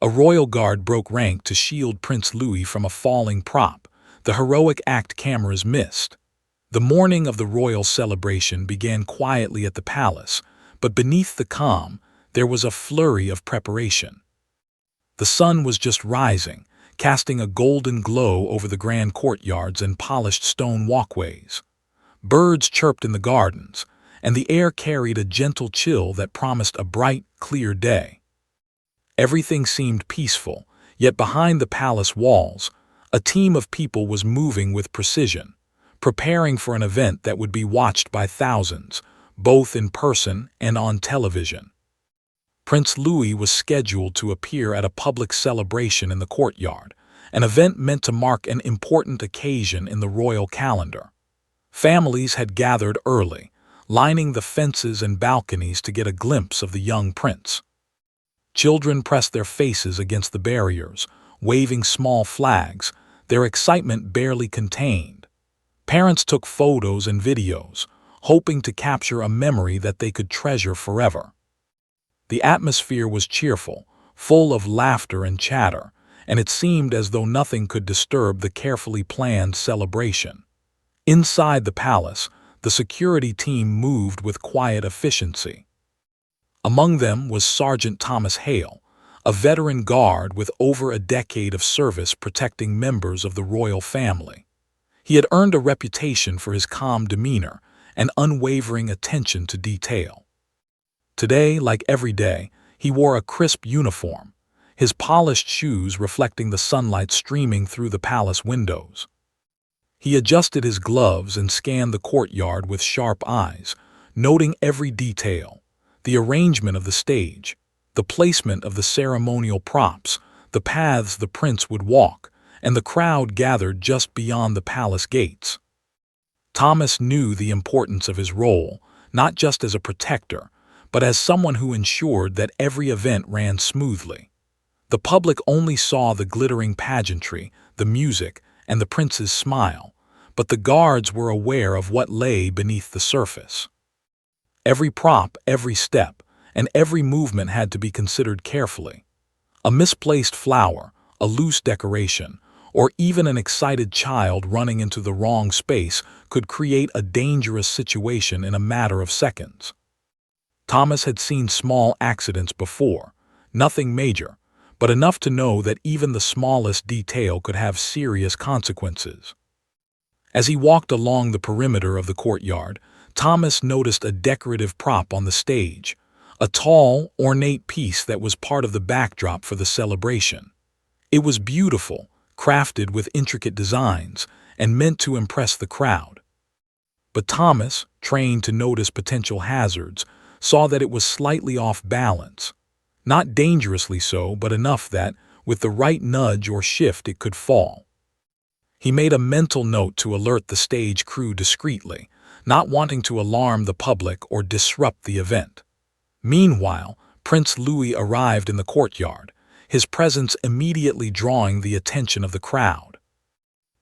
A royal guard broke rank to shield Prince Louis from a falling prop. The heroic act cameras missed. The morning of the royal celebration began quietly at the palace, but beneath the calm, there was a flurry of preparation. The sun was just rising, casting a golden glow over the grand courtyards and polished stone walkways. Birds chirped in the gardens, and the air carried a gentle chill that promised a bright, clear day. Everything seemed peaceful, yet behind the palace walls, a team of people was moving with precision, preparing for an event that would be watched by thousands, both in person and on television. Prince Louis was scheduled to appear at a public celebration in the courtyard, an event meant to mark an important occasion in the royal calendar. Families had gathered early, lining the fences and balconies to get a glimpse of the young prince. Children pressed their faces against the barriers, waving small flags, their excitement barely contained. Parents took photos and videos, hoping to capture a memory that they could treasure forever. The atmosphere was cheerful, full of laughter and chatter, and it seemed as though nothing could disturb the carefully planned celebration. Inside the palace, the security team moved with quiet efficiency. Among them was Sergeant Thomas Hale, a veteran guard with over a decade of service protecting members of the royal family. He had earned a reputation for his calm demeanor and unwavering attention to detail. Today, like every day, he wore a crisp uniform, his polished shoes reflecting the sunlight streaming through the palace windows. He adjusted his gloves and scanned the courtyard with sharp eyes, noting every detail: the arrangement of the stage, the placement of the ceremonial props, the paths the prince would walk, and the crowd gathered just beyond the palace gates. Thomas knew the importance of his role, not just as a protector, but as someone who ensured that every event ran smoothly. The public only saw the glittering pageantry, the music, and the prince's smile, but the guards were aware of what lay beneath the surface. Every prop, every step, and every movement had to be considered carefully. A misplaced flower, a loose decoration, or even an excited child running into the wrong space could create a dangerous situation in a matter of seconds. Thomas had seen small accidents before, nothing major, but enough to know that even the smallest detail could have serious consequences. As he walked along the perimeter of the courtyard, Thomas noticed a decorative prop on the stage, a tall, ornate piece that was part of the backdrop for the celebration. It was beautiful, crafted with intricate designs, and meant to impress the crowd. But Thomas, trained to notice potential hazards, saw that it was slightly off balance. Not dangerously so, but enough that, with the right nudge or shift, it could fall. He made a mental note to alert the stage crew discreetly, not wanting to alarm the public or disrupt the event. Meanwhile, Prince Louis arrived in the courtyard, his presence immediately drawing the attention of the crowd.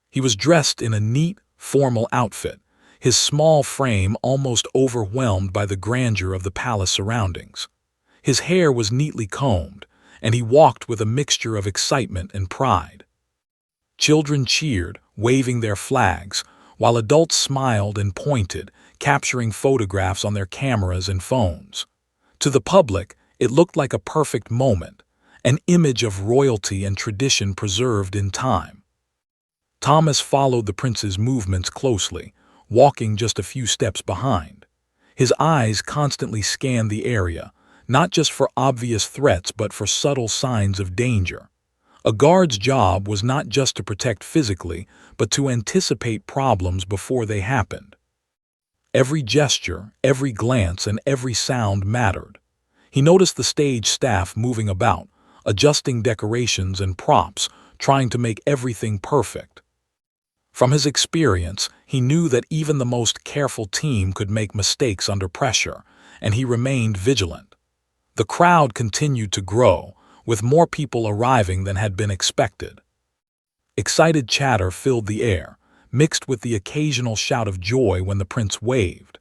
He was dressed in a neat, formal outfit, his small frame almost overwhelmed by the grandeur of the palace surroundings. His hair was neatly combed, and he walked with a mixture of excitement and pride. Children cheered, waving their flags, while adults smiled and pointed, capturing photographs on their cameras and phones. To the public, it looked like a perfect moment, an image of royalty and tradition preserved in time. Thomas followed the prince's movements closely, walking just a few steps behind. His eyes constantly scanned the area, not just for obvious threats but for subtle signs of danger. A guard's job was not just to protect physically, but to anticipate problems before they happened. Every gesture, every glance, and every sound mattered. He noticed the stage staff moving about, adjusting decorations and props, trying to make everything perfect. From his experience, he knew that even the most careful team could make mistakes under pressure, and he remained vigilant. The crowd continued to grow, with more people arriving than had been expected. Excited chatter filled the air, mixed with the occasional shout of joy when the prince waved.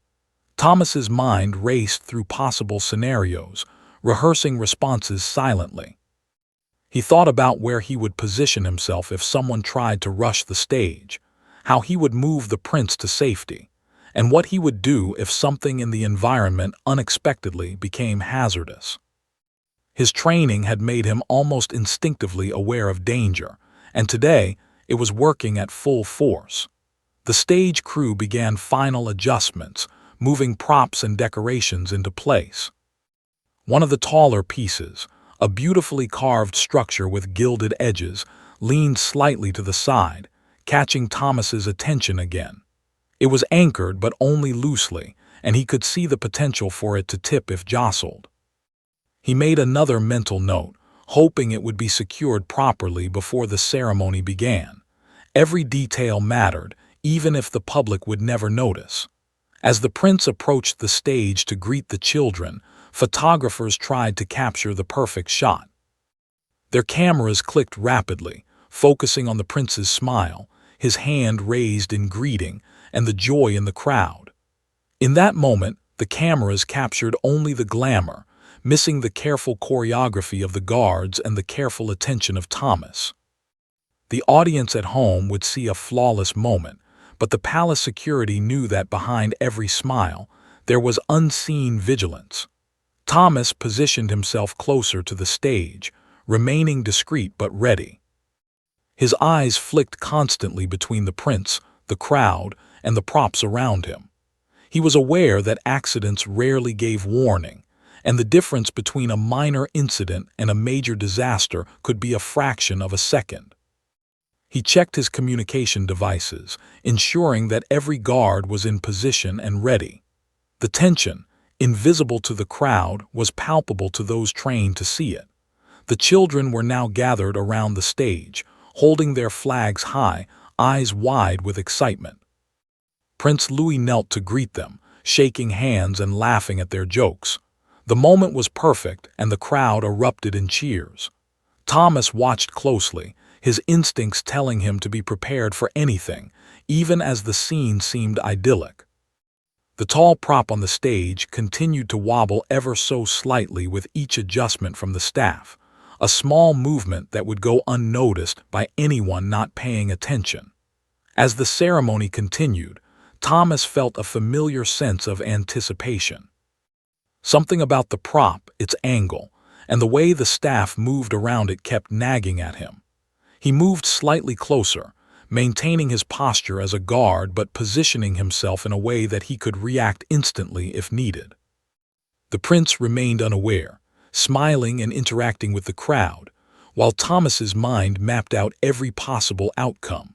Thomas's mind raced through possible scenarios, rehearsing responses silently. He thought about where he would position himself if someone tried to rush the stage, how he would move the prince to safety, and what he would do if something in the environment unexpectedly became hazardous. His training had made him almost instinctively aware of danger, and today it was working at full force. The stage crew began final adjustments, moving props and decorations into place. One of the taller pieces, a beautifully carved structure with gilded edges, leaned slightly to the side, catching Thomas's attention again. It was anchored but only loosely, and he could see the potential for it to tip if jostled. He made another mental note, hoping it would be secured properly before the ceremony began. Every detail mattered, even if the public would never notice. As the prince approached the stage to greet the children, photographers tried to capture the perfect shot. Their cameras clicked rapidly, focusing on the prince's smile, his hand raised in greeting, and the joy in the crowd. In that moment, the cameras captured only the glamour, missing the careful choreography of the guards and the careful attention of Thomas. The audience at home would see a flawless moment, but the palace security knew that behind every smile, there was unseen vigilance. Thomas positioned himself closer to the stage, remaining discreet but ready. His eyes flicked constantly between the prince, the crowd, and the props around him. He was aware that accidents rarely gave warning, and the difference between a minor incident and a major disaster could be a fraction of a second. He checked his communication devices, ensuring that every guard was in position and ready. The tension, invisible to the crowd, was palpable to those trained to see it. The children were now gathered around the stage, holding their flags high, eyes wide with excitement. Prince Louis knelt to greet them, shaking hands and laughing at their jokes. The moment was perfect, and the crowd erupted in cheers. Thomas watched closely, his instincts telling him to be prepared for anything, even as the scene seemed idyllic. The tall prop on the stage continued to wobble ever so slightly with each adjustment from the staff, a small movement that would go unnoticed by anyone not paying attention. As the ceremony continued, Thomas felt a familiar sense of anticipation. Something about the prop, its angle, and the way the staff moved around it kept nagging at him. He moved slightly closer, maintaining his posture as a guard but positioning himself in a way that he could react instantly if needed. The prince remained unaware, smiling and interacting with the crowd, while Thomas's mind mapped out every possible outcome.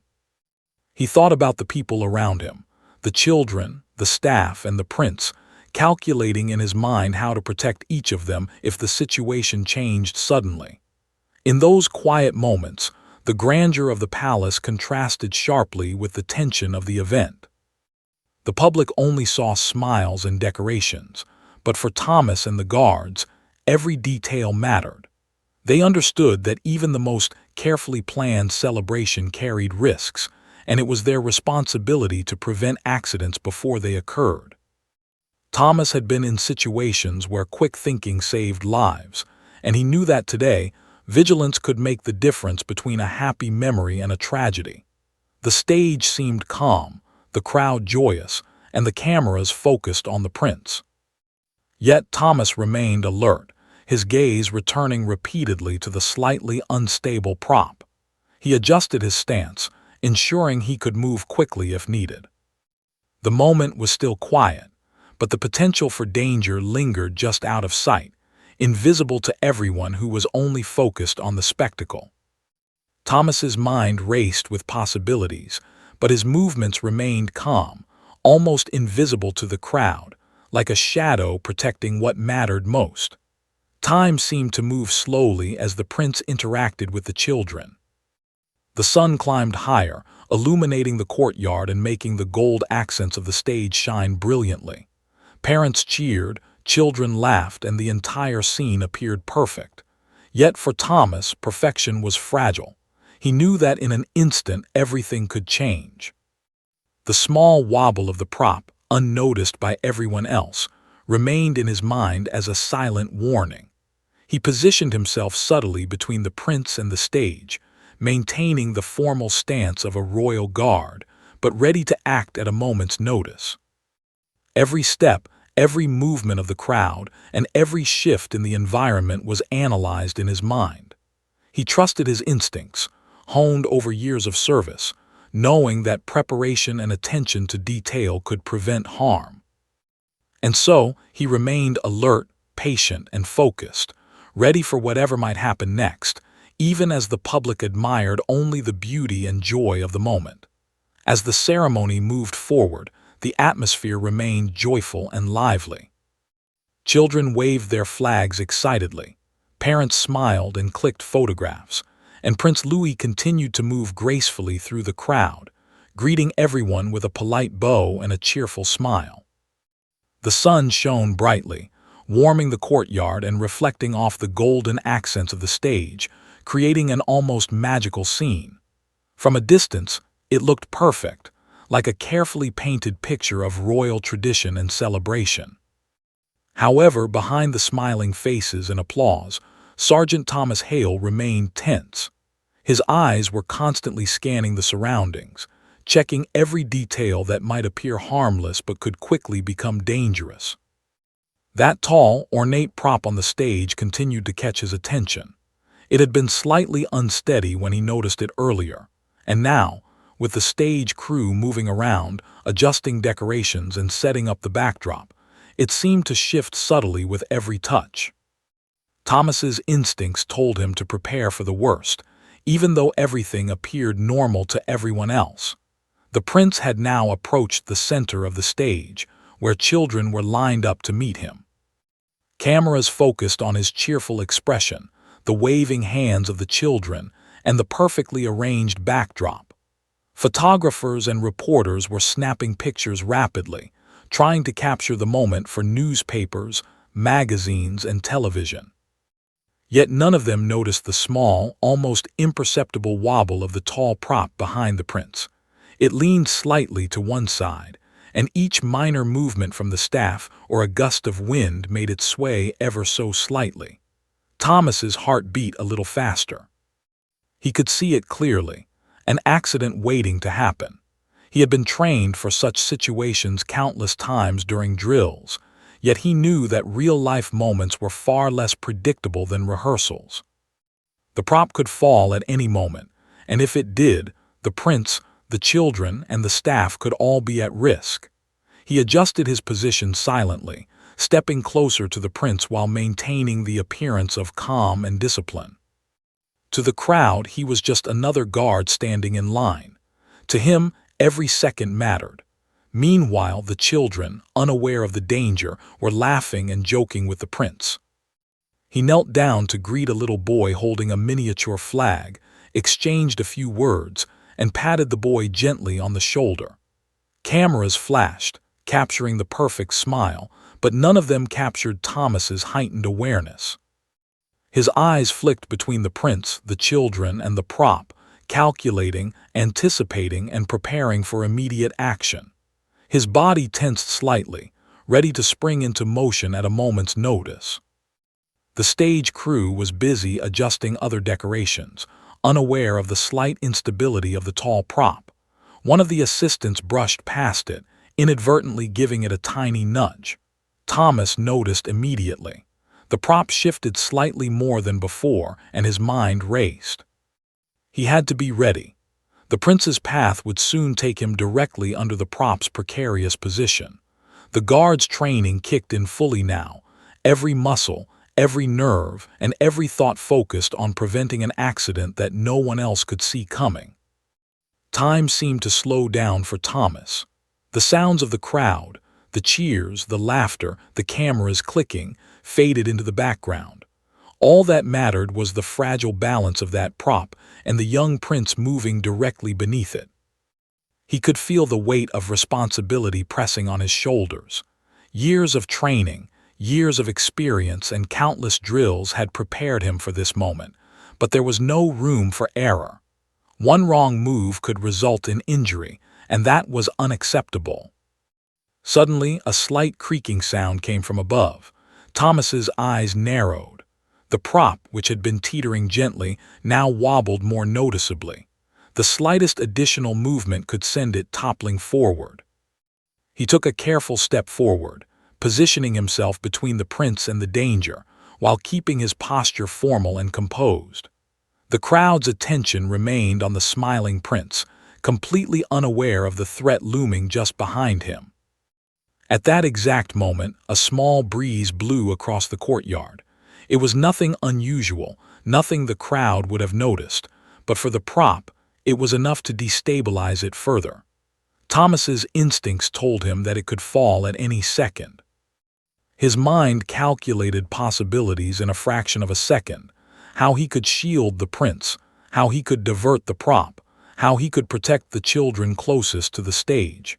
He thought about the people around him, the children, the staff, and the prince, calculating in his mind how to protect each of them if the situation changed suddenly. In those quiet moments, the grandeur of the palace contrasted sharply with the tension of the event. The public only saw smiles and decorations, but for Thomas and the guards, every detail mattered. They understood that even the most carefully planned celebration carried risks, and it was their responsibility to prevent accidents before they occurred. Thomas had been in situations where quick thinking saved lives, and he knew that today, vigilance could make the difference between a happy memory and a tragedy. The stage seemed calm, the crowd joyous, and the cameras focused on the prince. Yet Thomas remained alert, his gaze returning repeatedly to the slightly unstable prop. He adjusted his stance, ensuring he could move quickly if needed. The moment was still quiet, but the potential for danger lingered just out of sight, invisible to everyone who was only focused on the spectacle. Thomas's mind raced with possibilities, but his movements remained calm, almost invisible to the crowd, like a shadow protecting what mattered most. Time seemed to move slowly as the prince interacted with the children. The sun climbed higher, illuminating the courtyard and making the gold accents of the stage shine brilliantly. Parents cheered, children laughed, and the entire scene appeared perfect. Yet for Thomas, perfection was fragile. He knew that in an instant everything could change. The small wobble of the prop, unnoticed by everyone else, remained in his mind as a silent warning. He positioned himself subtly between the prince and the stage, maintaining the formal stance of a royal guard, but ready to act at a moment's notice. Every step, every movement of the crowd, and every shift in the environment was analyzed in his mind. He trusted his instincts, honed over years of service, knowing that preparation and attention to detail could prevent harm. And so, he remained alert, patient, and focused, ready for whatever might happen next, even as the public admired only the beauty and joy of the moment. As the ceremony moved forward, the atmosphere remained joyful and lively. Children waved their flags excitedly, parents smiled and clicked photographs, and Prince Louis continued to move gracefully through the crowd, greeting everyone with a polite bow and a cheerful smile. The sun shone brightly, warming the courtyard and reflecting off the golden accents of the stage, creating an almost magical scene. From a distance, it looked perfect, like a carefully painted picture of royal tradition and celebration. However, behind the smiling faces and applause, Sergeant Thomas Hale remained tense. His eyes were constantly scanning the surroundings, checking every detail that might appear harmless but could quickly become dangerous. That tall, ornate prop on the stage continued to catch his attention. It had been slightly unsteady when he noticed it earlier, and now, with the stage crew moving around, adjusting decorations and setting up the backdrop, it seemed to shift subtly with every touch. Thomas's instincts told him to prepare for the worst, even though everything appeared normal to everyone else. The prince had now approached the center of the stage, where children were lined up to meet him. Cameras focused on his cheerful expression, the waving hands of the children, and the perfectly arranged backdrop. Photographers and reporters were snapping pictures rapidly, trying to capture the moment for newspapers, magazines, and television. Yet none of them noticed the small, almost imperceptible wobble of the tall prop behind the prince. It leaned slightly to one side, and each minor movement from the staff or a gust of wind made it sway ever so slightly. Thomas's heart beat a little faster. He could see it clearly, an accident waiting to happen. He had been trained for such situations countless times during drills, yet he knew that real-life moments were far less predictable than rehearsals. The prop could fall at any moment, and if it did, the prince, the children, and the staff could all be at risk. He adjusted his position silently, stepping closer to the prince while maintaining the appearance of calm and discipline. To the crowd, he was just another guard standing in line. To him, every second mattered. Meanwhile, the children, unaware of the danger, were laughing and joking with the prince. He knelt down to greet a little boy holding a miniature flag, exchanged a few words, and patted the boy gently on the shoulder. Cameras flashed, capturing the perfect smile, but none of them captured Thomas's heightened awareness. His eyes flicked between the prince, the children, and the prop, calculating, anticipating, and preparing for immediate action. His body tensed slightly, ready to spring into motion at a moment's notice. The stage crew was busy adjusting other decorations, unaware of the slight instability of the tall prop. One of the assistants brushed past it, inadvertently giving it a tiny nudge. Thomas noticed immediately. The prop shifted slightly more than before, and his mind raced. He had to be ready. The prince's path would soon take him directly under the prop's precarious position. The guard's training kicked in fully now, every muscle, every nerve, and every thought focused on preventing an accident that no one else could see coming. Time seemed to slow down for Thomas. The sounds of the crowd, the cheers, the laughter, the cameras clicking, faded into the background. All that mattered was the fragile balance of that prop and the young prince moving directly beneath it. He could feel the weight of responsibility pressing on his shoulders. Years of training, years of experience, and countless drills had prepared him for this moment, but there was no room for error. One wrong move could result in injury, and that was unacceptable. Suddenly, a slight creaking sound came from above. Thomas's eyes narrowed. The prop, which had been teetering gently, now wobbled more noticeably. The slightest additional movement could send it toppling forward. He took a careful step forward, positioning himself between the prince and the danger, while keeping his posture formal and composed. The crowd's attention remained on the smiling prince, completely unaware of the threat looming just behind him. At that exact moment, a small breeze blew across the courtyard. It was nothing unusual, nothing the crowd would have noticed, but for the prop, it was enough to destabilize it further. Thomas's instincts told him that it could fall at any second. His mind calculated possibilities in a fraction of a second: how he could shield the prince, how he could divert the prop, how he could protect the children closest to the stage.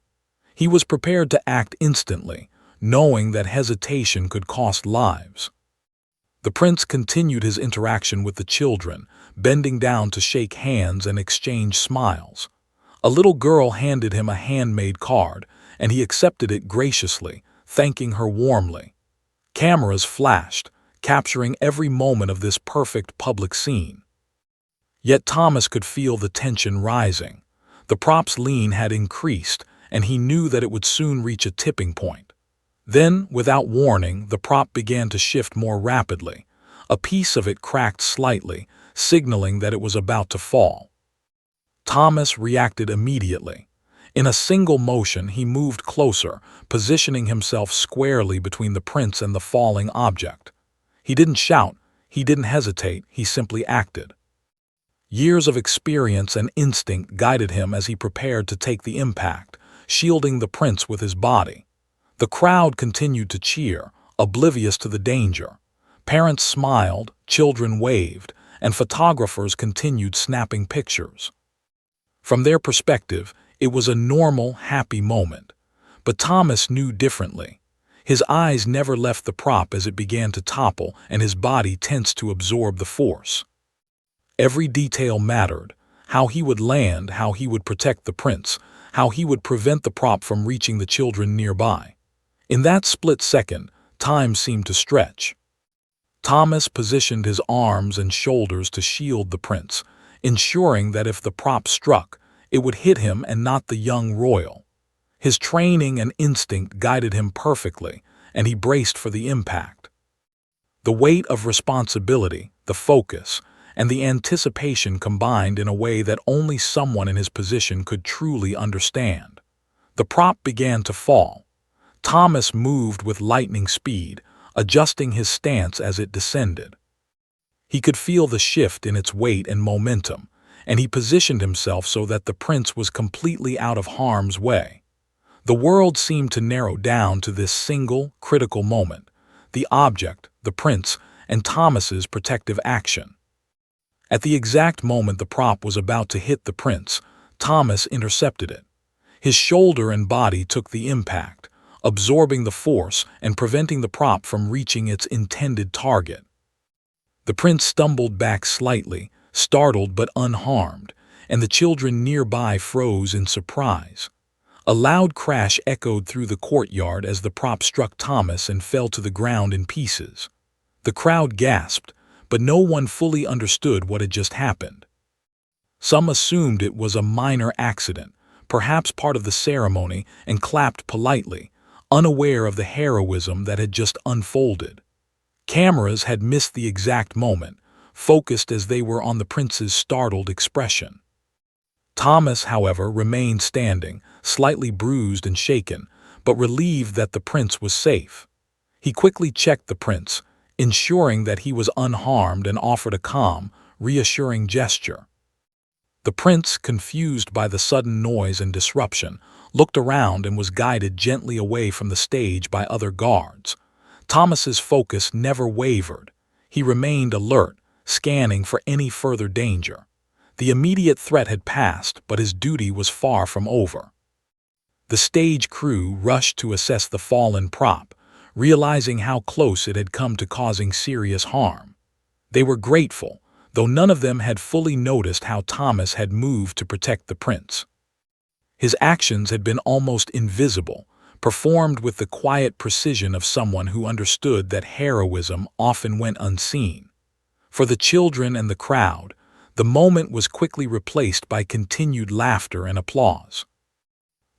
He was prepared to act instantly, knowing that hesitation could cost lives. The prince continued his interaction with the children, bending down to shake hands and exchange smiles. A little girl handed him a handmade card, and he accepted it graciously, thanking her warmly. Cameras flashed, capturing every moment of this perfect public scene. Yet Thomas could feel the tension rising. The prop's lean had increased, and he knew that it would soon reach a tipping point. Then, without warning, the prop began to shift more rapidly. A piece of it cracked slightly, signaling that it was about to fall. Thomas reacted immediately. In a single motion, he moved closer, positioning himself squarely between the prince and the falling object. He didn't shout, he didn't hesitate, he simply acted. Years of experience and instinct guided him as he prepared to take the impact, shielding the prince with his body. The crowd continued to cheer, oblivious to the danger. Parents smiled, children waved, and photographers continued snapping pictures. From their perspective, it was a normal, happy moment. But Thomas knew differently. His eyes never left the prop as it began to topple, and his body tensed to absorb the force. Every detail mattered: how he would land, how he would protect the prince, how he would prevent the prop from reaching the children nearby. In that split second, time seemed to stretch. Thomas positioned his arms and shoulders to shield the prince, ensuring that if the prop struck, it would hit him and not the young royal. His training and instinct guided him perfectly, and he braced for the impact. The weight of responsibility, the focus, and the anticipation combined in a way that only someone in his position could truly understand. The prop began to fall. Thomas moved with lightning speed, adjusting his stance as it descended. He could feel the shift in its weight and momentum, and he positioned himself so that the prince was completely out of harm's way. The world seemed to narrow down to this single, critical moment: the object, the prince, and Thomas's protective action. At the exact moment the prop was about to hit the prince, Thomas intercepted it. His shoulder and body took the impact, absorbing the force and preventing the prop from reaching its intended target. The prince stumbled back slightly, startled but unharmed, and the children nearby froze in surprise. A loud crash echoed through the courtyard as the prop struck Thomas and fell to the ground in pieces. The crowd gasped, but no one fully understood what had just happened. Some assumed it was a minor accident, perhaps part of the ceremony, and clapped politely, unaware of the heroism that had just unfolded. Cameras had missed the exact moment, focused as they were on the prince's startled expression. Thomas, however, remained standing, slightly bruised and shaken, but relieved that the prince was safe. He quickly checked the prince, ensuring that he was unharmed, and offered a calm, reassuring gesture. The prince, confused by the sudden noise and disruption, looked around and was guided gently away from the stage by other guards. Thomas's focus never wavered. He remained alert, scanning for any further danger. The immediate threat had passed, but his duty was far from over. The stage crew rushed to assess the fallen prop, realizing how close it had come to causing serious harm. They were grateful, though none of them had fully noticed how Thomas had moved to protect the prince. His actions had been almost invisible, performed with the quiet precision of someone who understood that heroism often went unseen. For the children and the crowd, the moment was quickly replaced by continued laughter and applause.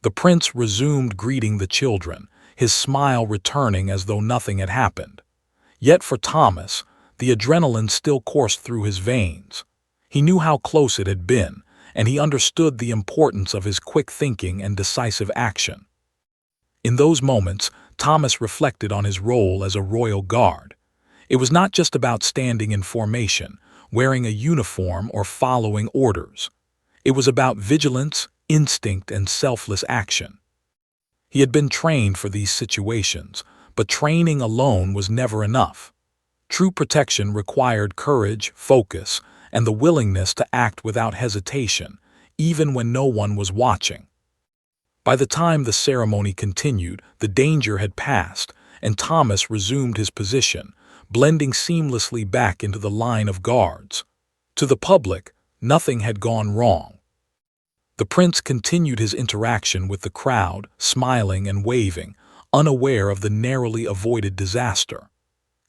The prince resumed greeting the children, his smile returning as though nothing had happened. Yet for Thomas, the adrenaline still coursed through his veins. He knew how close it had been, and he understood the importance of his quick thinking and decisive action. In those moments, Thomas reflected on his role as a royal guard. It was not just about standing in formation, wearing a uniform, or following orders. It was about vigilance, instinct, and selfless action. He had been trained for these situations, but training alone was never enough. True protection required courage, focus, and the willingness to act without hesitation, even when no one was watching. By the time the ceremony continued, the danger had passed, and Thomas resumed his position, blending seamlessly back into the line of guards. To the public, nothing had gone wrong. The prince continued his interaction with the crowd, smiling and waving, unaware of the narrowly avoided disaster.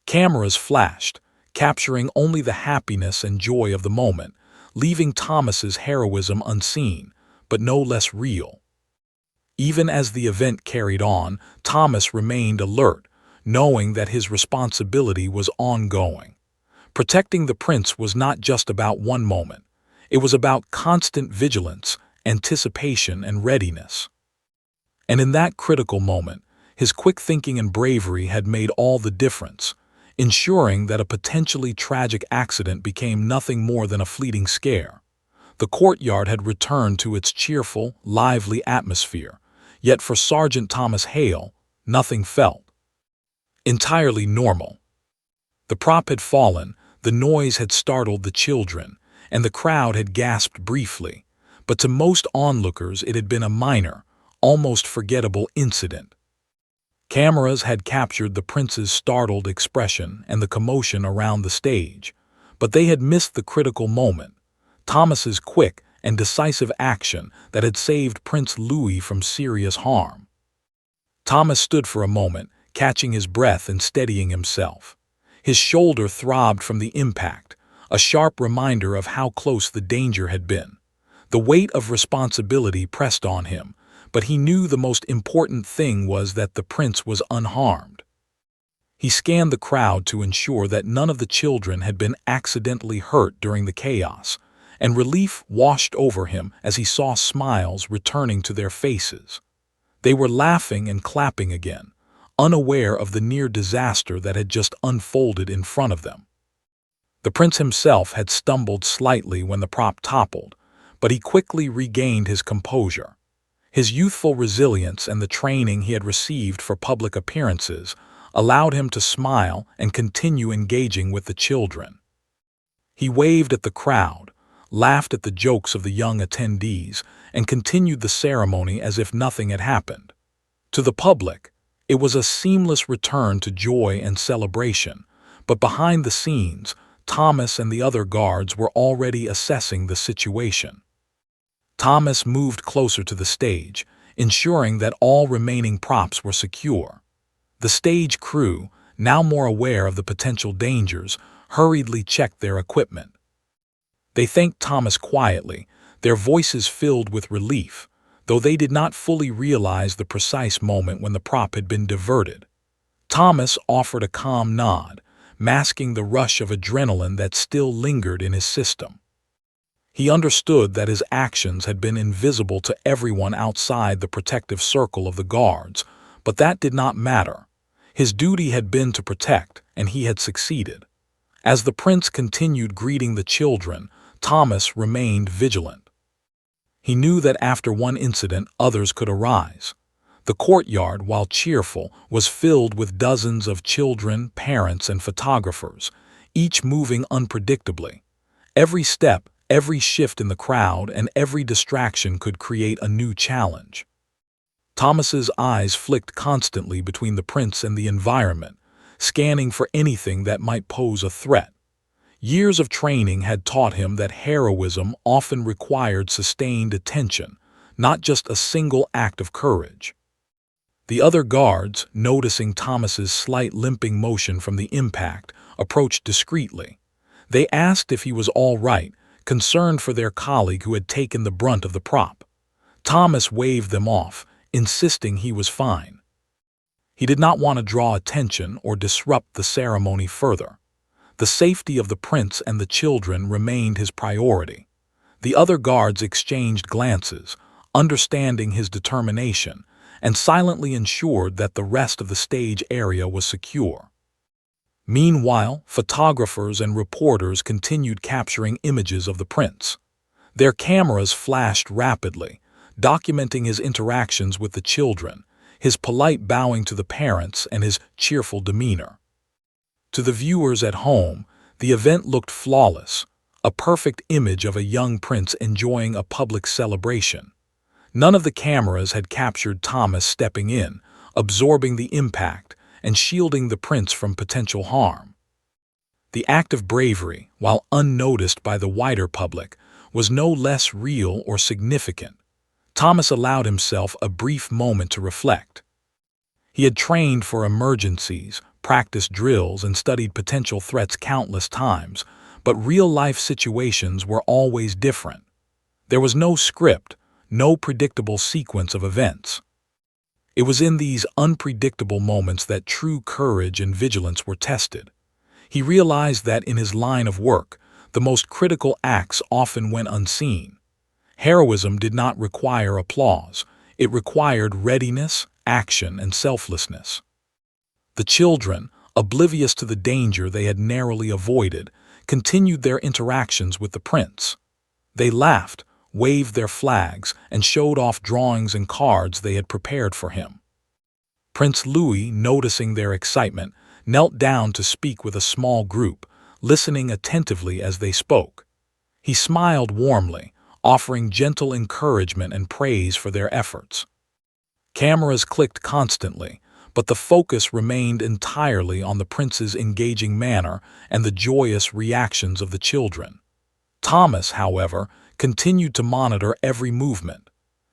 Cameras flashed, capturing only the happiness and joy of the moment, leaving Thomas's heroism unseen, but no less real. Even as the event carried on, Thomas remained alert, knowing that his responsibility was ongoing. Protecting the prince was not just about one moment. It was about constant vigilance, anticipation, and readiness. And in that critical moment, his quick thinking and bravery had made all the difference, ensuring that a potentially tragic accident became nothing more than a fleeting scare. The courtyard had returned to its cheerful, lively atmosphere, yet for Sergeant Thomas Hale, nothing felt entirely normal. The prop had fallen, the noise had startled the children, and the crowd had gasped briefly, but to most onlookers it had been a minor, almost forgettable incident. Cameras had captured the prince's startled expression and the commotion around the stage, but they had missed the critical moment, Thomas's quick and decisive action that had saved Prince Louis from serious harm. Thomas stood for a moment, catching his breath and steadying himself. His shoulder throbbed from the impact, a sharp reminder of how close the danger had been. The weight of responsibility pressed on him, but he knew the most important thing was that the prince was unharmed. He scanned the crowd to ensure that none of the children had been accidentally hurt during the chaos, and relief washed over him as he saw smiles returning to their faces. They were laughing and clapping again, unaware of the near disaster that had just unfolded in front of them. The prince himself had stumbled slightly when the prop toppled, but he quickly regained his composure. His youthful resilience and the training he had received for public appearances allowed him to smile and continue engaging with the children. He waved at the crowd, laughed at the jokes of the young attendees, and continued the ceremony as if nothing had happened. To the public, it was a seamless return to joy and celebration, but behind the scenes, Thomas and the other guards were already assessing the situation. Thomas moved closer to the stage, ensuring that all remaining props were secure. The stage crew, now more aware of the potential dangers, hurriedly checked their equipment. They thanked Thomas quietly, their voices filled with relief, though they did not fully realize the precise moment when the prop had been diverted. Thomas offered a calm nod, masking the rush of adrenaline that still lingered in his system. He understood that his actions had been invisible to everyone outside the protective circle of the guards, but that did not matter. His duty had been to protect, and he had succeeded. As the prince continued greeting the children, Thomas remained vigilant. He knew that after one incident, others could arise. The courtyard, while cheerful, was filled with dozens of children, parents, and photographers, each moving unpredictably. Every step, every shift in the crowd, and every distraction could create a new challenge. Thomas's eyes flicked constantly between the prince and the environment, scanning for anything that might pose a threat. Years of training had taught him that heroism often required sustained attention, not just a single act of courage. The other guards, noticing Thomas's slight limping motion from the impact, approached discreetly. They asked if he was all right, concerned for their colleague who had taken the brunt of the prop. Thomas waved them off, insisting he was fine. He did not want to draw attention or disrupt the ceremony further. The safety of the prince and the children remained his priority. The other guards exchanged glances, understanding his determination, and silently ensured that the rest of the stage area was secure. Meanwhile, photographers and reporters continued capturing images of the prince. Their cameras flashed rapidly, documenting his interactions with the children, his polite bowing to the parents, and his cheerful demeanor. To the viewers at home, the event looked flawless, a perfect image of a young prince enjoying a public celebration. None of the cameras had captured Thomas stepping in, absorbing the impact, and shielding the prince from potential harm. The act of bravery, while unnoticed by the wider public, was no less real or significant. Thomas allowed himself a brief moment to reflect. He had trained for emergencies, practiced drills, and studied potential threats countless times, but real-life situations were always different. There was no script, no predictable sequence of events. It was in these unpredictable moments that true courage and vigilance were tested. He realized that in his line of work, the most critical acts often went unseen. Heroism did not require applause. It required readiness, action, and selflessness. The children, oblivious to the danger they had narrowly avoided, continued their interactions with the prince. They laughed, waved their flags, and showed off drawings and cards they had prepared for him. Prince Louis, noticing their excitement, knelt down to speak with a small group, listening attentively as they spoke. He smiled warmly, offering gentle encouragement and praise for their efforts. Cameras clicked constantly, but the focus remained entirely on the prince's engaging manner and the joyous reactions of the children. Thomas, however, continued to monitor every movement.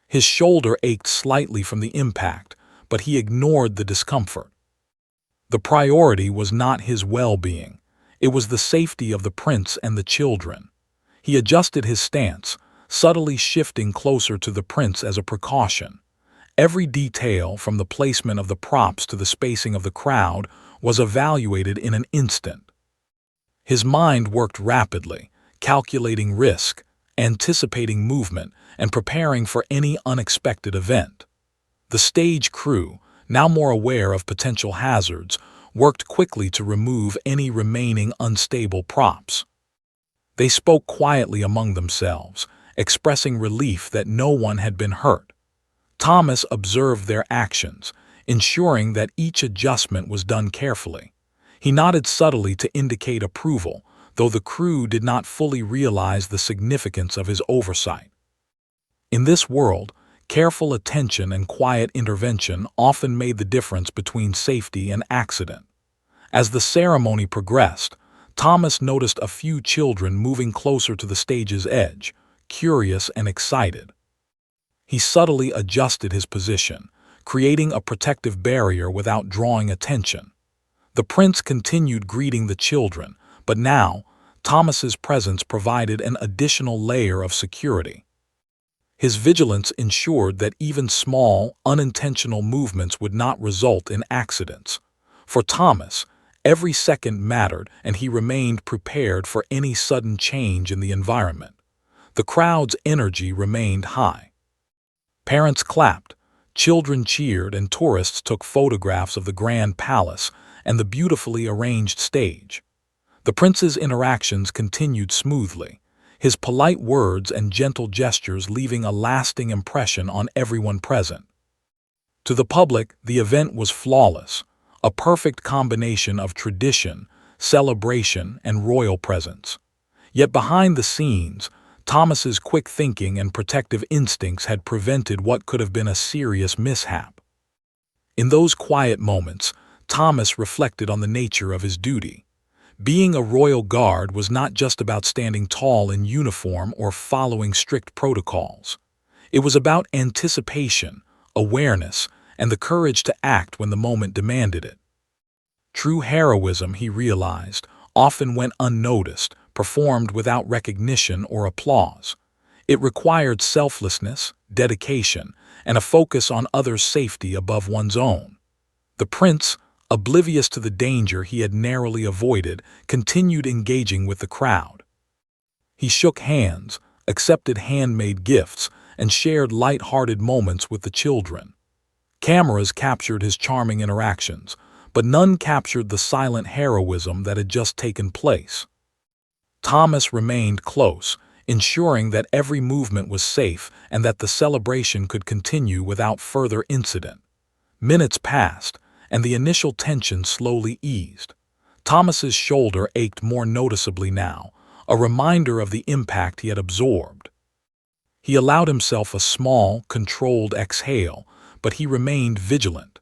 His shoulder ached slightly from the impact, but he ignored the discomfort. The priority was not his well-being. It was the safety of the prince and the children. He adjusted his stance, subtly shifting closer to the prince as a precaution. Every detail, from the placement of the props to the spacing of the crowd, was evaluated in an instant. His mind worked rapidly, calculating risk, anticipating movement, and preparing for any unexpected event. The stage crew, now more aware of potential hazards, worked quickly to remove any remaining unstable props. They spoke quietly among themselves, expressing relief that no one had been hurt. Thomas observed their actions, ensuring that each adjustment was done carefully. He nodded subtly to indicate approval, though the crew did not fully realize the significance of his oversight. In this world, careful attention and quiet intervention often made the difference between safety and accident. As the ceremony progressed, Thomas noticed a few children moving closer to the stage's edge, curious and excited. He subtly adjusted his position, creating a protective barrier without drawing attention. The prince continued greeting the children, but now, Thomas's presence provided an additional layer of security. His vigilance ensured that even small, unintentional movements would not result in accidents. For Thomas, every second mattered, and he remained prepared for any sudden change in the environment. The crowd's energy remained high. Parents clapped, children cheered, and tourists took photographs of the grand palace and the beautifully arranged stage. The prince's interactions continued smoothly, his polite words and gentle gestures leaving a lasting impression on everyone present. To the public, the event was flawless, a perfect combination of tradition, celebration, and royal presence. Yet behind the scenes, Thomas's quick thinking and protective instincts had prevented what could have been a serious mishap. In those quiet moments, Thomas reflected on the nature of his duty. Being a royal guard was not just about standing tall in uniform or following strict protocols. It was about anticipation, awareness, and the courage to act when the moment demanded it. True heroism, he realized, often went unnoticed, performed without recognition or applause. It required selflessness, dedication, and a focus on others' safety above one's own. The prince, oblivious to the danger he had narrowly avoided, continued engaging with the crowd. He shook hands, accepted handmade gifts, and shared light-hearted moments with the children. Cameras captured his charming interactions, but none captured the silent heroism that had just taken place. Thomas remained close, ensuring that every movement was safe and that the celebration could continue without further incident. Minutes passed, and the initial tension slowly eased. Thomas's shoulder ached more noticeably now, a reminder of the impact he had absorbed. He allowed himself a small, controlled exhale, but he remained vigilant.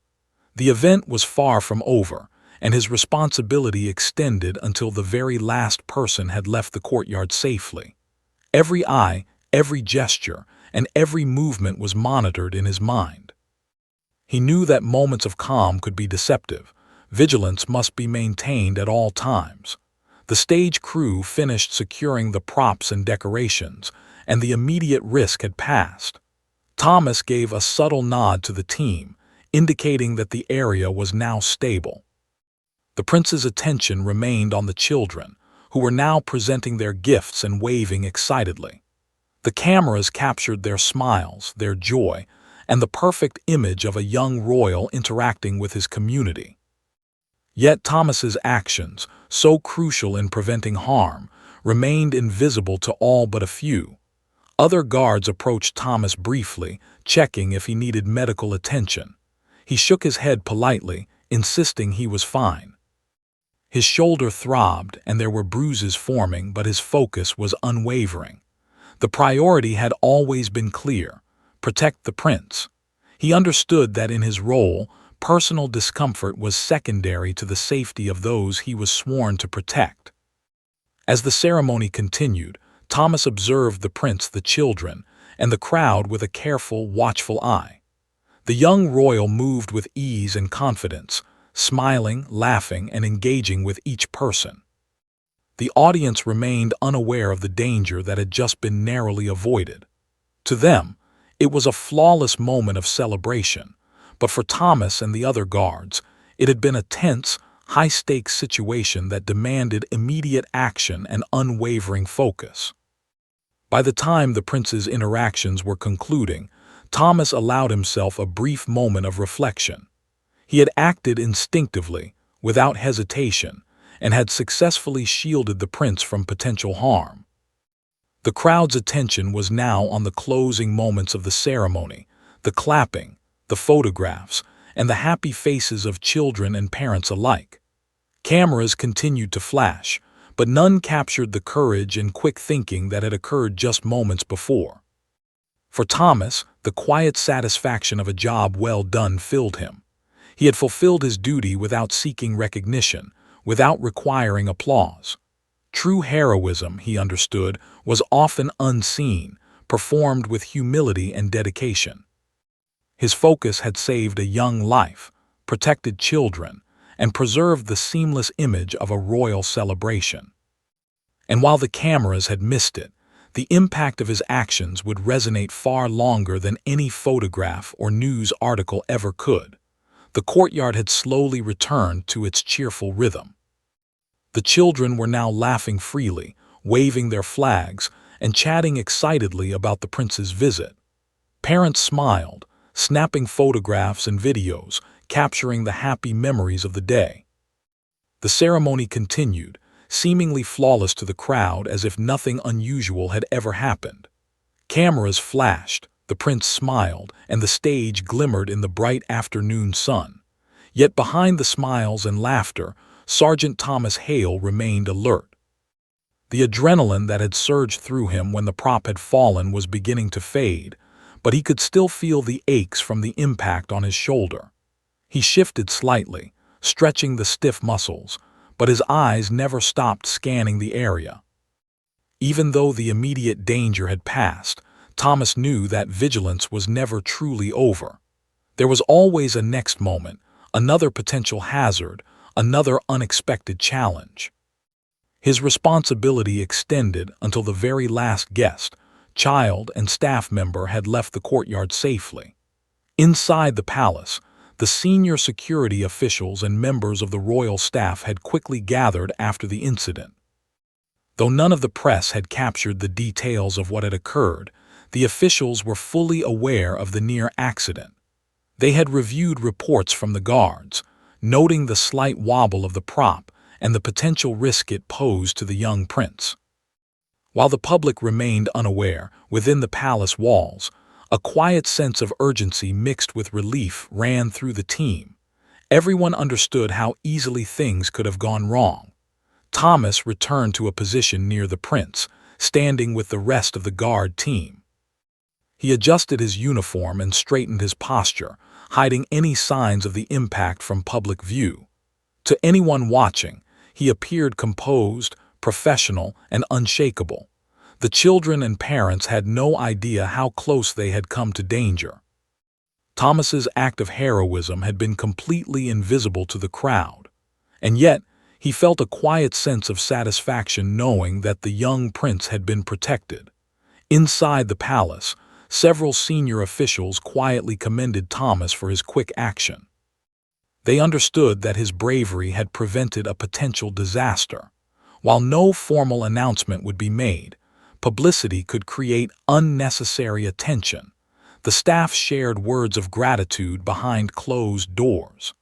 The event was far from over, and his responsibility extended until the very last person had left the courtyard safely. Every eye, every gesture, and every movement was monitored in his mind. He knew that moments of calm could be deceptive. Vigilance must be maintained at all times. The stage crew finished securing the props and decorations, and the immediate risk had passed. Thomas gave a subtle nod to the team, indicating that the area was now stable. The prince's attention remained on the children, who were now presenting their gifts and waving excitedly. The cameras captured their smiles, their joy, and the perfect image of a young royal interacting with his community. Yet Thomas's actions, so crucial in preventing harm, remained invisible to all but a few. Other guards approached Thomas briefly, checking if he needed medical attention. He shook his head politely, insisting he was fine. His shoulder throbbed and there were bruises forming, but his focus was unwavering. The priority had always been clear: protect the prince. He understood that in his role, personal discomfort was secondary to the safety of those he was sworn to protect. As the ceremony continued, Thomas observed the prince, the children, and the crowd with a careful, watchful eye. The young royal moved with ease and confidence, smiling, laughing, and engaging with each person. The audience remained unaware of the danger that had just been narrowly avoided. To them, it was a flawless moment of celebration, but for Thomas and the other guards, it had been a tense, high-stakes situation that demanded immediate action and unwavering focus. By the time the prince's interactions were concluding, Thomas allowed himself a brief moment of reflection. He had acted instinctively, without hesitation, and had successfully shielded the prince from potential harm. The crowd's attention was now on the closing moments of the ceremony, the clapping, the photographs, and the happy faces of children and parents alike. Cameras continued to flash, but none captured the courage and quick thinking that had occurred just moments before. For Thomas, the quiet satisfaction of a job well done filled him. He had fulfilled his duty without seeking recognition, without requiring applause. True heroism, he understood, was often unseen, performed with humility and dedication. His focus had saved a young life, protected children, and preserved the seamless image of a royal celebration. And while the cameras had missed it, the impact of his actions would resonate far longer than any photograph or news article ever could. The courtyard had slowly returned to its cheerful rhythm. The children were now laughing freely, waving their flags, and chatting excitedly about the prince's visit. Parents smiled, snapping photographs and videos, capturing the happy memories of the day. The ceremony continued, seemingly flawless to the crowd, as if nothing unusual had ever happened. Cameras flashed, the prince smiled, and the stage glimmered in the bright afternoon sun. Yet behind the smiles and laughter, Sergeant Thomas Hale remained alert. The adrenaline that had surged through him when the prop had fallen was beginning to fade, but he could still feel the aches from the impact on his shoulder. He shifted slightly, stretching the stiff muscles, but his eyes never stopped scanning the area. Even though the immediate danger had passed, Thomas knew that vigilance was never truly over. There was always a next moment, another potential hazard, another unexpected challenge. His responsibility extended until the very last guest, child, and staff member had left the courtyard safely. Inside the palace, the senior security officials and members of the royal staff had quickly gathered after the incident. Though none of the press had captured the details of what had occurred, the officials were fully aware of the near accident. They had reviewed reports from the guards, noting the slight wobble of the prop and the potential risk it posed to the young prince. While the public remained unaware, within the palace walls, a quiet sense of urgency mixed with relief ran through the team. Everyone understood how easily things could have gone wrong. Thomas returned to a position near the prince, standing with the rest of the guard team. He adjusted his uniform and straightened his posture, hiding any signs of the impact from public view. To anyone watching, he appeared composed, professional, and unshakable. The children and parents had no idea how close they had come to danger. Thomas's act of heroism had been completely invisible to the crowd, and yet he felt a quiet sense of satisfaction knowing that the young prince had been protected. Inside the palace, several senior officials quietly commended Thomas for his quick action. They understood that his bravery had prevented a potential disaster. While no formal announcement would be made, publicity could create unnecessary attention. The staff shared words of gratitude behind closed doors.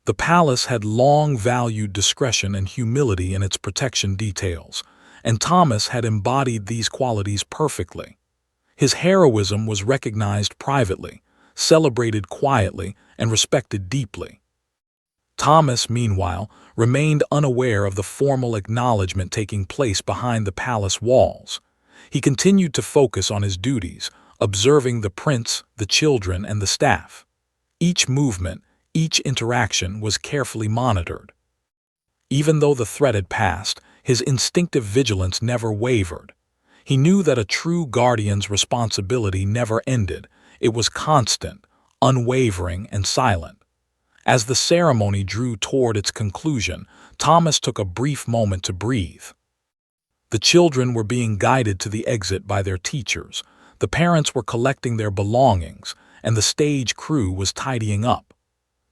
The palace had long valued discretion and humility in its protection details, and Thomas had embodied these qualities perfectly. His heroism was recognized privately, celebrated quietly, and respected deeply. Thomas, meanwhile, remained unaware of the formal acknowledgement taking place behind the palace walls. He continued to focus on his duties, observing the prince, the children, and the staff. Each movement, each interaction was carefully monitored. Even though the threat had passed, his instinctive vigilance never wavered. He knew that a true guardian's responsibility never ended. It was constant, unwavering, and silent. As the ceremony drew toward its conclusion, Thomas took a brief moment to breathe. The children were being guided to the exit by their teachers, the parents were collecting their belongings, and the stage crew was tidying up.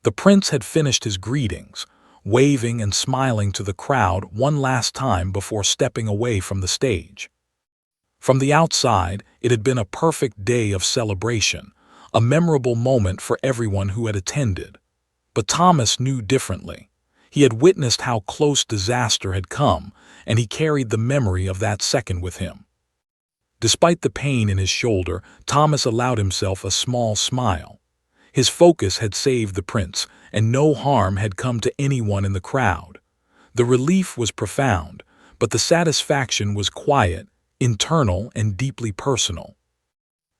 The prince had finished his greetings, waving and smiling to the crowd one last time before stepping away from the stage. From the outside, it had been a perfect day of celebration, a memorable moment for everyone who had attended. But Thomas knew differently. He had witnessed how close disaster had come, and he carried the memory of that second with him. Despite the pain in his shoulder, Thomas allowed himself a small smile. His focus had saved the prince, and no harm had come to anyone in the crowd. The relief was profound, but the satisfaction was quiet, internal, and deeply personal.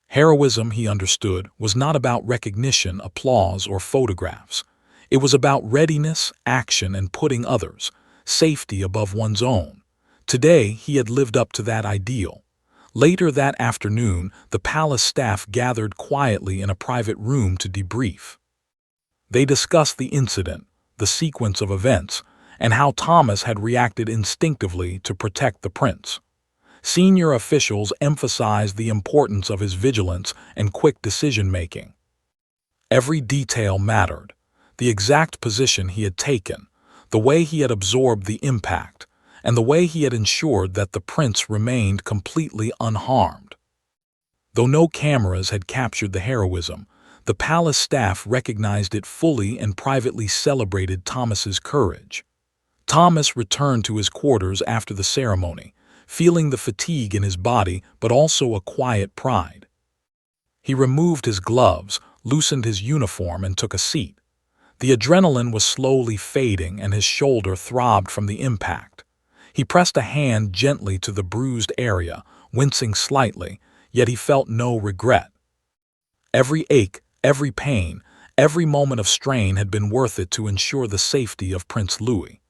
Heroism, he understood, was not about recognition, applause, or photographs. It was about readiness, action, and putting others' safety above one's own. Today, he had lived up to that ideal. Later that afternoon, the palace staff gathered quietly in a private room to debrief. They discussed the incident, the sequence of events, and how Thomas had reacted instinctively to protect the prince. Senior officials emphasized the importance of his vigilance and quick decision-making. Every detail mattered: the exact position he had taken, the way he had absorbed the impact, and the way he had ensured that the prince remained completely unharmed. Though no cameras had captured the heroism, the palace staff recognized it fully and privately celebrated Thomas's courage. Thomas returned to his quarters after the ceremony, feeling the fatigue in his body but also a quiet pride. He removed his gloves, loosened his uniform, and took a seat. The adrenaline was slowly fading and his shoulder throbbed from the impact. He pressed a hand gently to the bruised area, wincing slightly, yet he felt no regret. Every ache, every pain, every moment of strain had been worth it to ensure the safety of Prince Louis.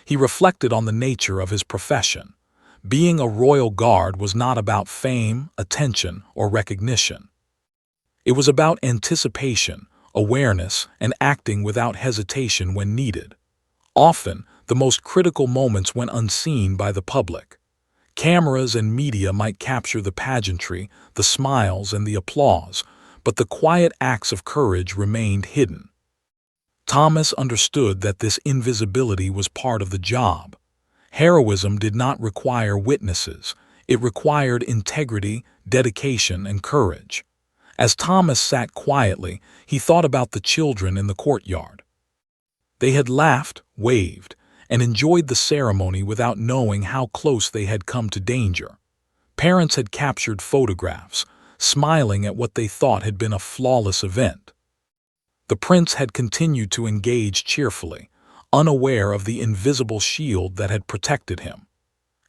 He reflected on the nature of his profession. Being a royal guard was not about fame, attention, or recognition. It was about anticipation, awareness, and acting without hesitation when needed. Often, The most critical moments went unseen by the public. Cameras and media might capture the pageantry, the smiles, and the applause, but the quiet acts of courage remained hidden. Thomas understood that this invisibility was part of the job. Heroism did not require witnesses. It required integrity, dedication, and courage. As Thomas sat quietly, he thought about the children in the courtyard. They had laughed, waved, and enjoyed the ceremony without knowing how close they had come to danger. Parents had captured photographs, smiling at what they thought had been a flawless event. The prince had continued to engage cheerfully, unaware of the invisible shield that had protected him.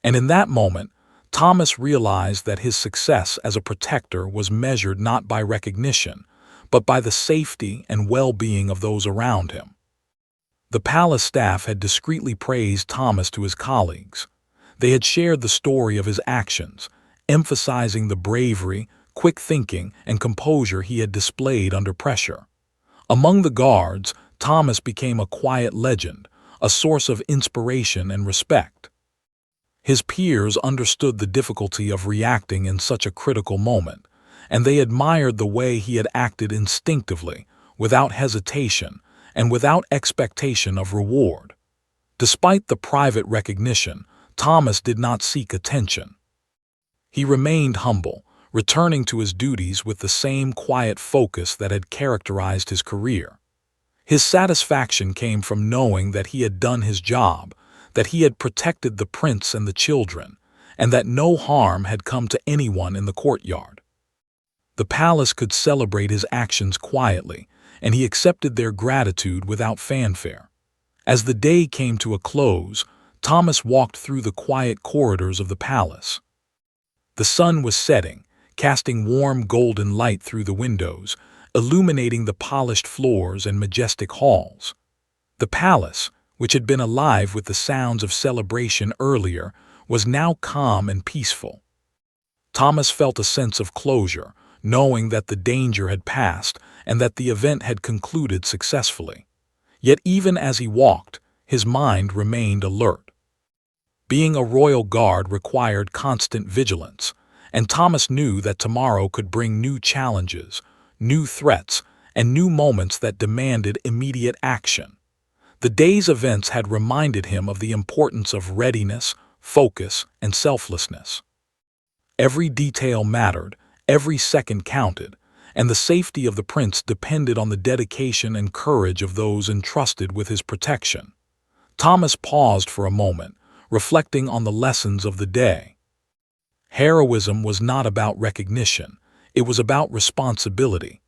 And in that moment, Thomas realized that his success as a protector was measured not by recognition, but by the safety and well-being of those around him. The palace staff had discreetly praised Thomas to his colleagues. They had shared the story of his actions, emphasizing the bravery, quick thinking, and composure he had displayed under pressure. Among the guards, Thomas became a quiet legend, a source of inspiration and respect. His peers understood the difficulty of reacting in such a critical moment, and they admired the way he had acted instinctively, without hesitation, and without expectation of reward. Despite the private recognition, Thomas did not seek attention. He remained humble, returning to his duties with the same quiet focus that had characterized his career. His satisfaction came from knowing that he had done his job, that he had protected the prince and the children, and that no harm had come to anyone in the courtyard. The palace could celebrate his actions quietly, and he accepted their gratitude without fanfare. As the day came to a close, Thomas walked through the quiet corridors of the palace. The sun was setting, casting warm golden light through the windows, illuminating the polished floors and majestic halls. The palace, which had been alive with the sounds of celebration earlier, was now calm and peaceful. Thomas felt a sense of closure, knowing that the danger had passed and that the event had concluded successfully. Yet even as he walked, his mind remained alert. Being a royal guard required constant vigilance, and Thomas knew that tomorrow could bring new challenges, new threats, and new moments that demanded immediate action. The day's events had reminded him of the importance of readiness, focus, and selflessness. Every detail mattered, every second counted, and the safety of the prince depended on the dedication and courage of those entrusted with his protection. Thomas paused for a moment, reflecting on the lessons of the day. Heroism was not about recognition, it was about responsibility.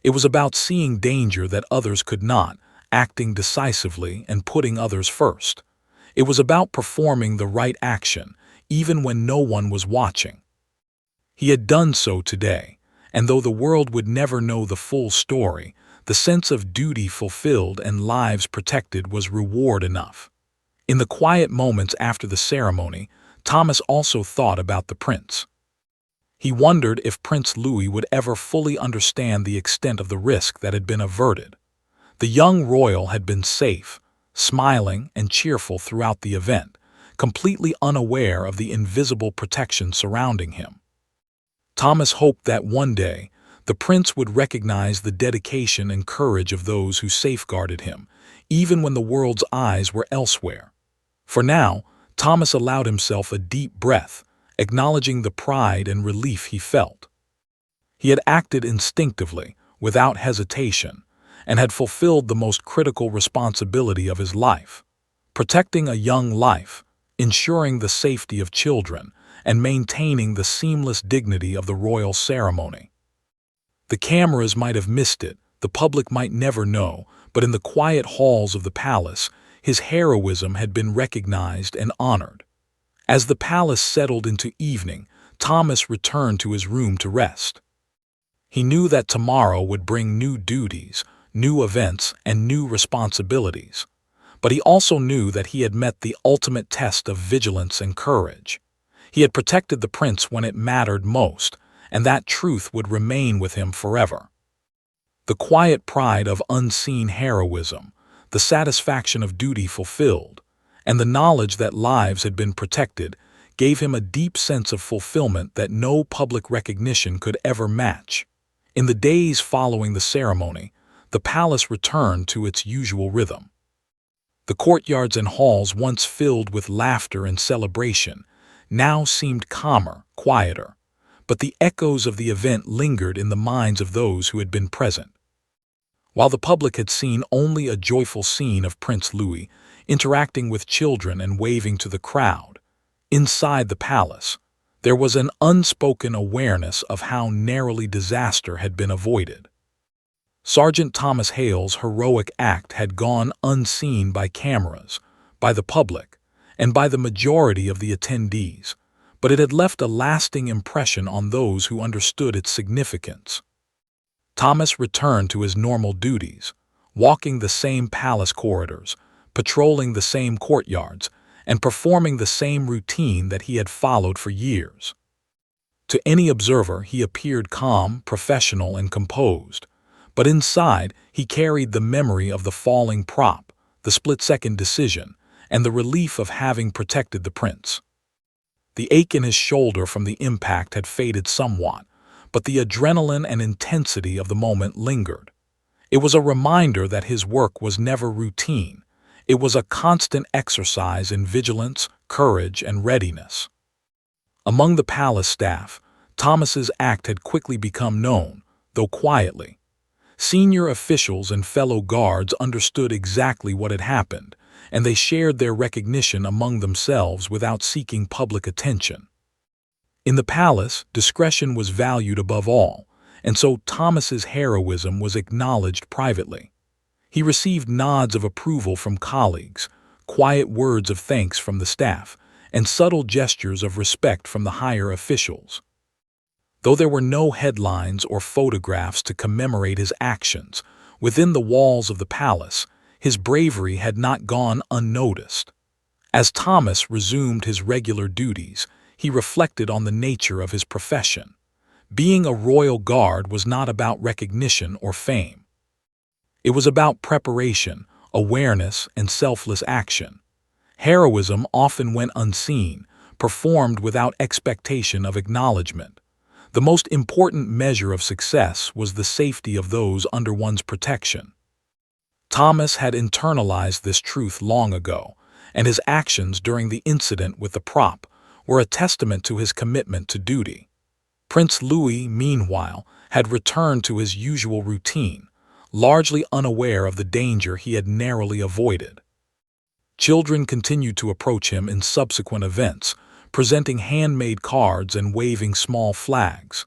It was about seeing danger that others could not, acting decisively and putting others first. It was about performing the right action, even when no one was watching. He had done so today, and though the world would never know the full story, the sense of duty fulfilled and lives protected was reward enough. In the quiet moments after the ceremony, Thomas also thought about the prince. He wondered if Prince Louis would ever fully understand the extent of the risk that had been averted. The young royal had been safe, smiling and cheerful throughout the event, completely unaware of the invisible protection surrounding him. Thomas hoped that one day, the prince would recognize the dedication and courage of those who safeguarded him, even when the world's eyes were elsewhere. For now, Thomas allowed himself a deep breath, acknowledging the pride and relief he felt. He had acted instinctively, without hesitation, and had fulfilled the most critical responsibility of his life, protecting a young life, ensuring the safety of children, and maintaining the seamless dignity of the royal ceremony. The cameras might have missed it, the public might never know, but in the quiet halls of the palace, his heroism had been recognized and honored. As the palace settled into evening, Thomas returned to his room to rest. He knew that tomorrow would bring new duties, new events, and new responsibilities. But he also knew that he had met the ultimate test of vigilance and courage. He had protected the prince when it mattered most, and that truth would remain with him forever. The quiet pride of unseen heroism, the satisfaction of duty fulfilled, and the knowledge that lives had been protected gave him a deep sense of fulfillment that no public recognition could ever match. In the days following the ceremony, the palace returned to its usual rhythm. The courtyards and halls, once filled with laughter and celebration, now seemed calmer, quieter, but the echoes of the event lingered in the minds of those who had been present. While the public had seen only a joyful scene of Prince Louis interacting with children and waving to the crowd, inside the palace, there was an unspoken awareness of how narrowly disaster had been avoided. Sergeant Thomas Hale's heroic act had gone unseen by cameras, by the public, and by the majority of the attendees, but it had left a lasting impression on those who understood its significance. Thomas returned to his normal duties, walking the same palace corridors, patrolling the same courtyards, and performing the same routine that he had followed for years. To any observer, he appeared calm, professional, and composed, but inside he carried the memory of the falling prop, the split-second decision, and the relief of having protected the prince. The ache in his shoulder from the impact had faded somewhat, but the adrenaline and intensity of the moment lingered. It was a reminder that his work was never routine. It was a constant exercise in vigilance, courage, and readiness. Among the palace staff, Thomas's act had quickly become known, though quietly. Senior officials and fellow guards understood exactly what had happened, and they shared their recognition among themselves without seeking public attention. In the palace, discretion was valued above all, and so Thomas's heroism was acknowledged privately. He received nods of approval from colleagues, quiet words of thanks from the staff, and subtle gestures of respect from the higher officials. Though there were no headlines or photographs to commemorate his actions, within the walls of the palace, his bravery had not gone unnoticed. As Thomas resumed his regular duties, he reflected on the nature of his profession. Being a royal guard was not about recognition or fame. It was about preparation, awareness, and selfless action. Heroism often went unseen, performed without expectation of acknowledgement. The most important measure of success was the safety of those under one's protection. Thomas had internalized this truth long ago, and his actions during the incident with the prop were a testament to his commitment to duty. Prince Louis, meanwhile, had returned to his usual routine, largely unaware of the danger he had narrowly avoided. Children continued to approach him in subsequent events, presenting handmade cards and waving small flags.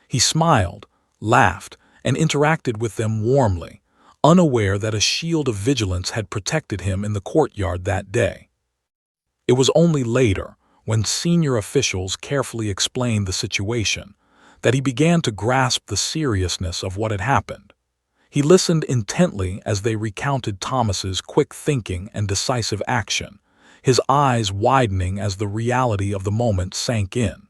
He smiled, laughed, and interacted with them warmly, unaware that a shield of vigilance had protected him in the courtyard that day. It was only later, when senior officials carefully explained the situation, that he began to grasp the seriousness of what had happened. He listened intently as they recounted Thomas's quick thinking and decisive action, his eyes widening as the reality of the moment sank in.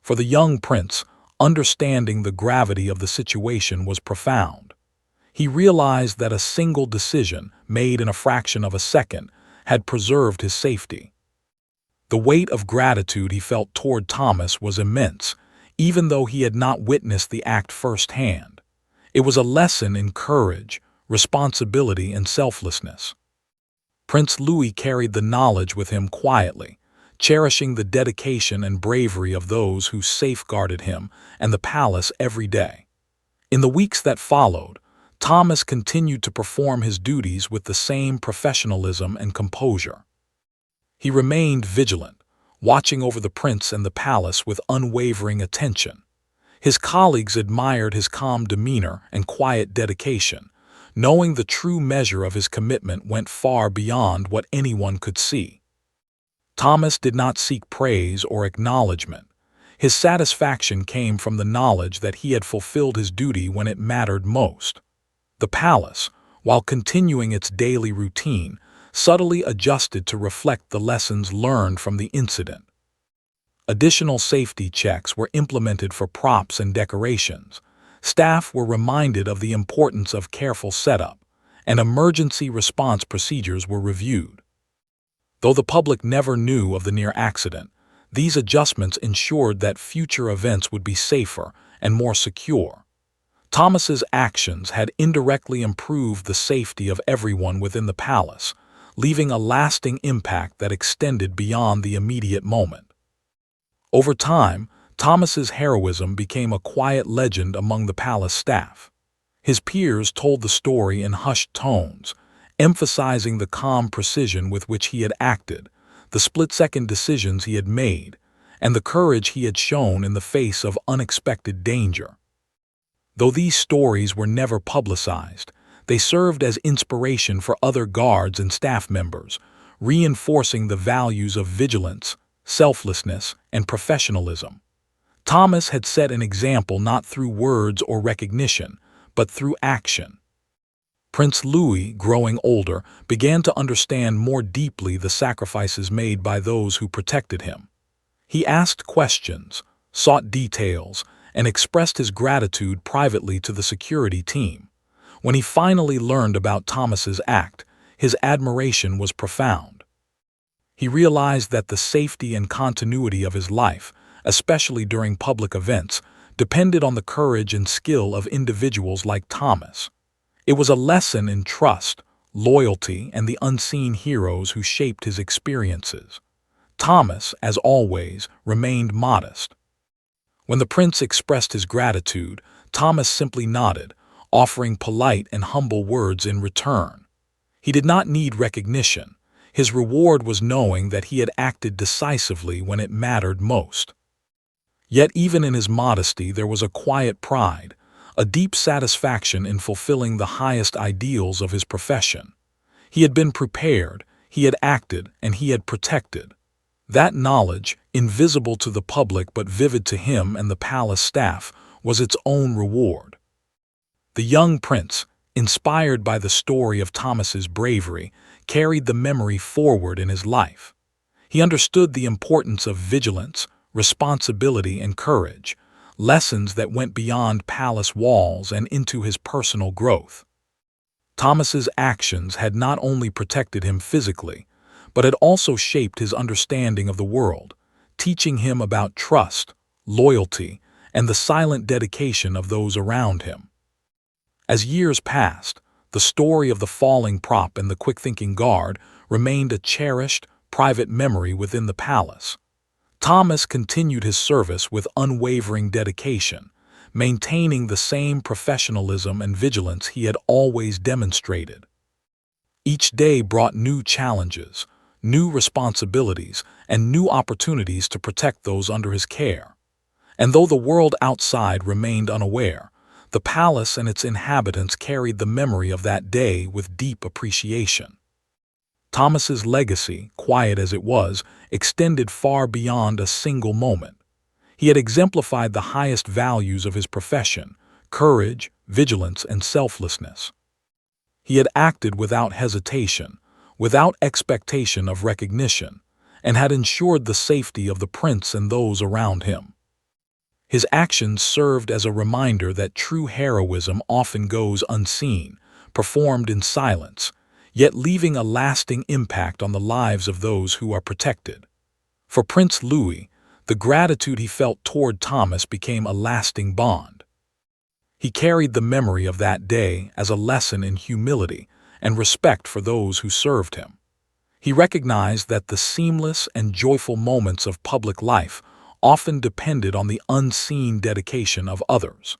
For the young prince, understanding the gravity of the situation was profound. He realized that a single decision, made in a fraction of a second, had preserved his safety. The weight of gratitude he felt toward Thomas was immense, even though he had not witnessed the act firsthand. It was a lesson in courage, responsibility, and selflessness. Prince Louis carried the knowledge with him quietly, cherishing the dedication and bravery of those who safeguarded him and the palace every day. In the weeks that followed, Thomas continued to perform his duties with the same professionalism and composure. He remained vigilant, watching over the prince and the palace with unwavering attention. His colleagues admired his calm demeanor and quiet dedication, knowing the true measure of his commitment went far beyond what anyone could see. Thomas did not seek praise or acknowledgement. His satisfaction came from the knowledge that he had fulfilled his duty when it mattered most. The palace, while continuing its daily routine, subtly adjusted to reflect the lessons learned from the incident. Additional safety checks were implemented for props and decorations. Staff were reminded of the importance of careful setup, and emergency response procedures were reviewed. Though the public never knew of the near accident, these adjustments ensured that future events would be safer and more secure. Thomas's actions had indirectly improved the safety of everyone within the palace, leaving a lasting impact that extended beyond the immediate moment. Over time, Thomas's heroism became a quiet legend among the palace staff. His peers told the story in hushed tones, emphasizing the calm precision with which he had acted, the split-second decisions he had made, and the courage he had shown in the face of unexpected danger. Though these stories were never publicized, they served as inspiration for other guards and staff members, reinforcing the values of vigilance, selflessness, and professionalism. Thomas had set an example not through words or recognition, but through action. Prince Louis, growing older, began to understand more deeply the sacrifices made by those who protected him. He asked questions, sought details, and expressed his gratitude privately to the security team. When he finally learned about Thomas's act, his admiration was profound. He realized that the safety and continuity of his life, especially during public events, depended on the courage and skill of individuals like Thomas. It was a lesson in trust, loyalty, and the unseen heroes who shaped his experiences. Thomas, as always, remained modest. When the prince expressed his gratitude, Thomas simply nodded, offering polite and humble words in return. He did not need recognition. His reward was knowing that he had acted decisively when it mattered most. Yet even in his modesty there was a quiet pride, a deep satisfaction in fulfilling the highest ideals of his profession. He had been prepared, he had acted, and he had protected. That knowledge, invisible to the public but vivid to him and the palace staff, was its own reward. The young prince, inspired by the story of Thomas's bravery, carried the memory forward in his life. He understood the importance of vigilance, responsibility, and courage, lessons that went beyond palace walls and into his personal growth. Thomas's actions had not only protected him physically, but had also shaped his understanding of the world, teaching him about trust, loyalty, and the silent dedication of those around him. As years passed, the story of the falling prop and the quick-thinking guard remained a cherished, private memory within the palace. Thomas continued his service with unwavering dedication, maintaining the same professionalism and vigilance he had always demonstrated. Each day brought new challenges, new responsibilities, and new opportunities to protect those under his care. And though the world outside remained unaware, the palace and its inhabitants carried the memory of that day with deep appreciation. Thomas's legacy, quiet as it was, extended far beyond a single moment. He had exemplified the highest values of his profession: courage, vigilance, and selflessness. He had acted without hesitation, without expectation of recognition, and had ensured the safety of the prince and those around him. His actions served as a reminder that true heroism often goes unseen, performed in silence, yet leaving a lasting impact on the lives of those who are protected. For Prince Louis, the gratitude he felt toward Thomas became a lasting bond. He carried the memory of that day as a lesson in humility and respect for those who served him. He recognized that the seamless and joyful moments of public life often depended on the unseen dedication of others.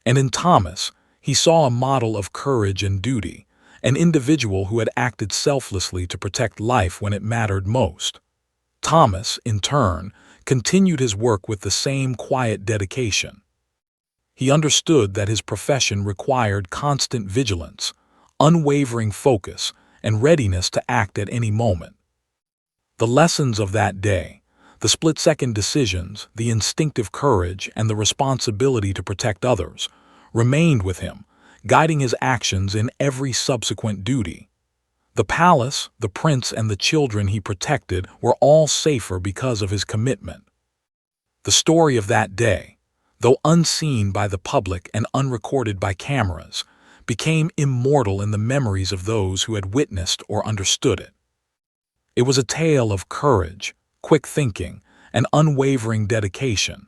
And in Thomas, he saw a model of courage and duty, an individual who had acted selflessly to protect life when it mattered most. Thomas, in turn, continued his work with the same quiet dedication. He understood that his profession required constant vigilance, unwavering focus, and readiness to act at any moment. The lessons of that day, the split-second decisions, the instinctive courage, and the responsibility to protect others, remained with him, guiding his actions in every subsequent duty. The palace, the prince, and the children he protected were all safer because of his commitment. The story of that day, though unseen by the public and unrecorded by cameras, became immortal in the memories of those who had witnessed or understood it. It was a tale of courage, quick thinking, and unwavering dedication,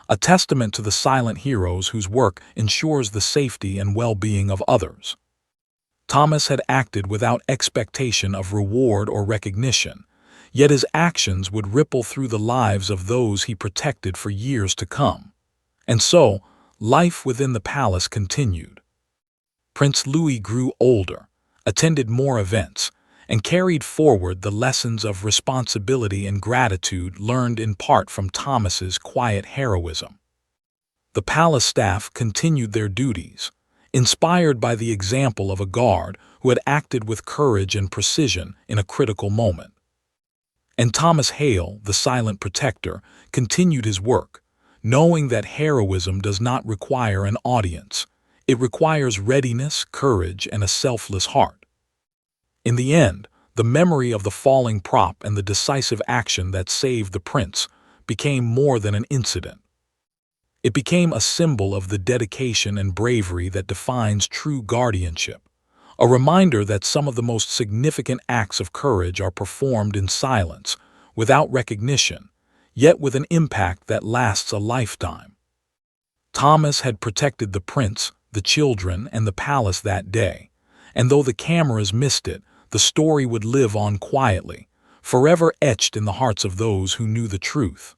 a testament to the silent heroes whose work ensures the safety and well-being of others. Thomas had acted without expectation of reward or recognition, yet his actions would ripple through the lives of those he protected for years to come. And so, life within the palace continued. Prince Louis grew older, attended more events, and carried forward the lessons of responsibility and gratitude learned in part from Thomas's quiet heroism. The palace staff continued their duties, inspired by the example of a guard who had acted with courage and precision in a critical moment. And Thomas Hale, the silent protector, continued his work, knowing that heroism does not require an audience. It requires readiness, courage, and a selfless heart. In the end, the memory of the falling prop and the decisive action that saved the prince became more than an incident. It became a symbol of the dedication and bravery that defines true guardianship, a reminder that some of the most significant acts of courage are performed in silence, without recognition, yet with an impact that lasts a lifetime. Thomas had protected the prince, the children, and the palace that day, and though the cameras missed it, the story would live on quietly, forever etched in the hearts of those who knew the truth.